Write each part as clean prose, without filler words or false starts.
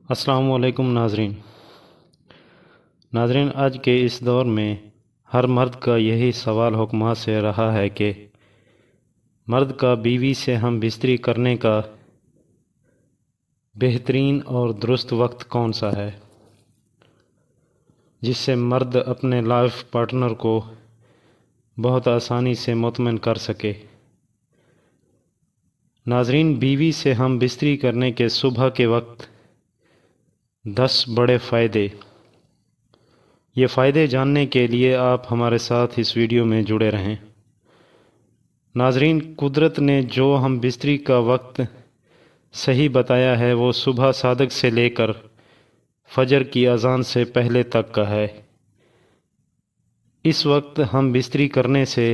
السلام علیکم ناظرین آج کے اس دور میں ہر مرد کا یہی سوال حکماں سے رہا ہے کہ مرد کا بیوی سے ہم بستری کرنے کا بہترین اور درست وقت کون سا ہے، جس سے مرد اپنے لائف پارٹنر کو بہت آسانی سے مطمئن کر سکے۔ ناظرین، بیوی سے ہم بستری کرنے کے صبح کے وقت 10 بڑے فائدے۔ یہ فائدے جاننے کے لیے آپ ہمارے ساتھ اس ویڈیو میں جڑے رہیں۔ ناظرین، قدرت نے جو ہم بستری کا وقت صحیح بتایا ہے وہ صبح صادق سے لے کر فجر کی اذان سے پہلے تک کا ہے۔ اس وقت ہم بستری کرنے سے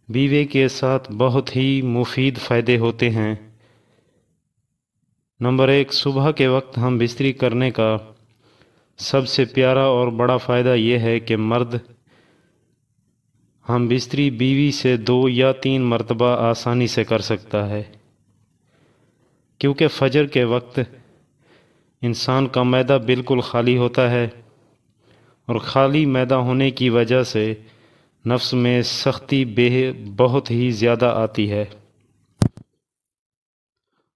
بیوی کے ساتھ بہت ہی مفید فائدے ہوتے ہیں۔ نمبر 1، صبح کے وقت ہم بستری کرنے کا سب سے پیارا اور بڑا فائدہ یہ ہے کہ مرد ہم بستری بیوی سے 2 یا 3 مرتبہ آسانی سے کر سکتا ہے، کیونکہ فجر کے وقت انسان کا معدہ بالکل خالی ہوتا ہے اور خالی معدہ ہونے کی وجہ سے نفس میں سختی بہت ہی زیادہ آتی ہے۔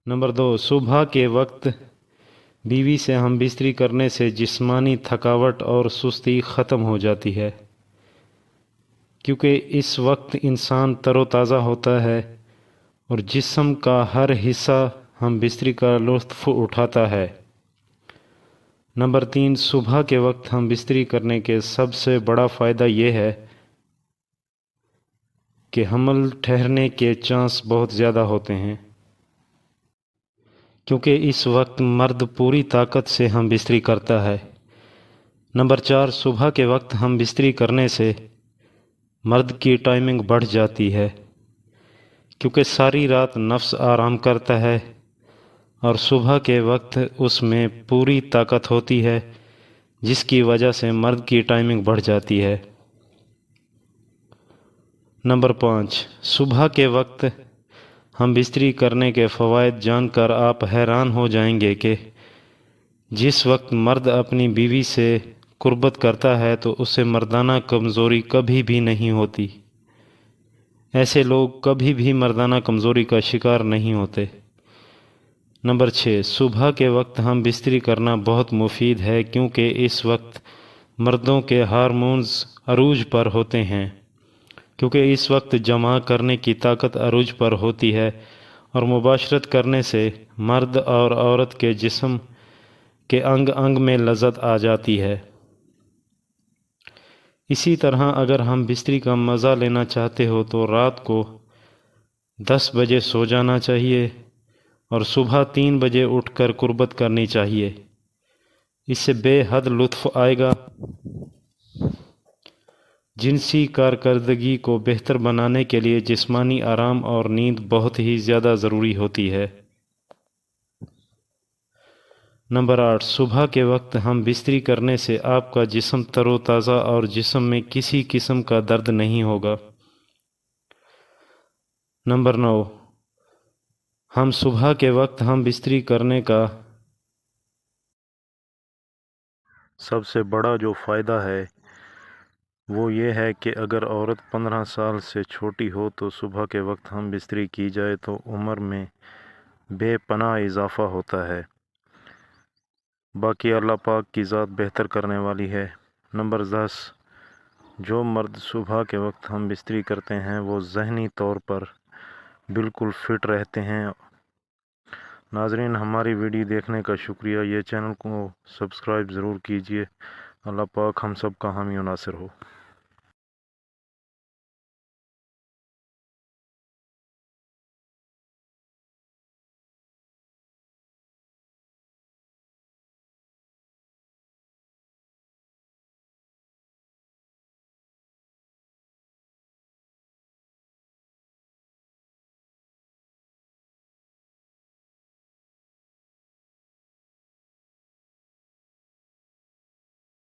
نمبر 2، صبح کے وقت بیوی سے ہم بستری کرنے سے جسمانی تھکاوٹ اور سستی ختم ہو جاتی ہے، کیونکہ اس وقت انسان تر و تازہ ہوتا ہے اور جسم کا ہر حصہ ہم بستری کا لطف اٹھاتا ہے۔ نمبر 3، صبح کے وقت ہم بستری کرنے کے سب سے بڑا فائدہ یہ ہے کہ حمل ٹھہرنے کے چانس بہت زیادہ ہوتے ہیں، کیونکہ اس وقت مرد پوری طاقت سے ہم بستری کرتا ہے۔ نمبر 4، صبح کے وقت ہم بستری کرنے سے مرد کی ٹائمنگ بڑھ جاتی ہے، کیونکہ ساری رات نفس آرام کرتا ہے اور صبح کے وقت اس میں پوری طاقت ہوتی ہے، جس کی وجہ سے مرد کی ٹائمنگ بڑھ جاتی ہے۔ نمبر 5، صبح کے وقت ہم بستری کرنے کے فوائد جان کر آپ حیران ہو جائیں گے کہ جس وقت مرد اپنی بیوی سے قربت کرتا ہے تو اسے مردانہ کمزوری کبھی بھی نہیں ہوتی۔ ایسے لوگ کبھی بھی مردانہ کمزوری کا شکار نہیں ہوتے۔ نمبر 6، صبح کے وقت ہم بستری کرنا بہت مفید ہے، کیونکہ اس وقت مردوں کے ہارمونز عروج پر ہوتے ہیں، کیونکہ اس وقت جمع کرنے کی طاقت عروج پر ہوتی ہے اور مباشرت کرنے سے مرد اور عورت کے جسم کے انگ انگ میں لذت آ جاتی ہے۔ اسی طرح اگر ہم بستری کا مزہ لینا چاہتے ہو تو رات کو 10 بجے سو جانا چاہیے اور صبح 3 بجے اٹھ کر قربت کرنی چاہیے۔ اس سے بے حد لطف آئے گا۔ جنسی کارکردگی کو بہتر بنانے کے لیے جسمانی آرام اور نیند بہت ہی زیادہ ضروری ہوتی ہے۔ نمبر 8، صبح کے وقت ہم بستری کرنے سے آپ کا جسم تر و تازہ اور جسم میں کسی قسم کا درد نہیں ہوگا۔ نمبر 9، ہم صبح کے وقت ہم بستری کرنے کا سب سے بڑا جو فائدہ ہے وہ یہ ہے کہ اگر عورت 15 سال سے چھوٹی ہو تو صبح کے وقت ہم بستری کی جائے تو عمر میں بے پناہ اضافہ ہوتا ہے۔ باقی اللہ پاک کی ذات بہتر کرنے والی ہے۔ نمبر 10، جو مرد صبح کے وقت ہم بستری کرتے ہیں وہ ذہنی طور پر بالکل فٹ رہتے ہیں۔ ناظرین، ہماری ویڈیو دیکھنے کا شکریہ۔ یہ چینل کو سبسکرائب ضرور کیجیے۔ اللہ پاک ہم سب کا حامی و ناصر ہو۔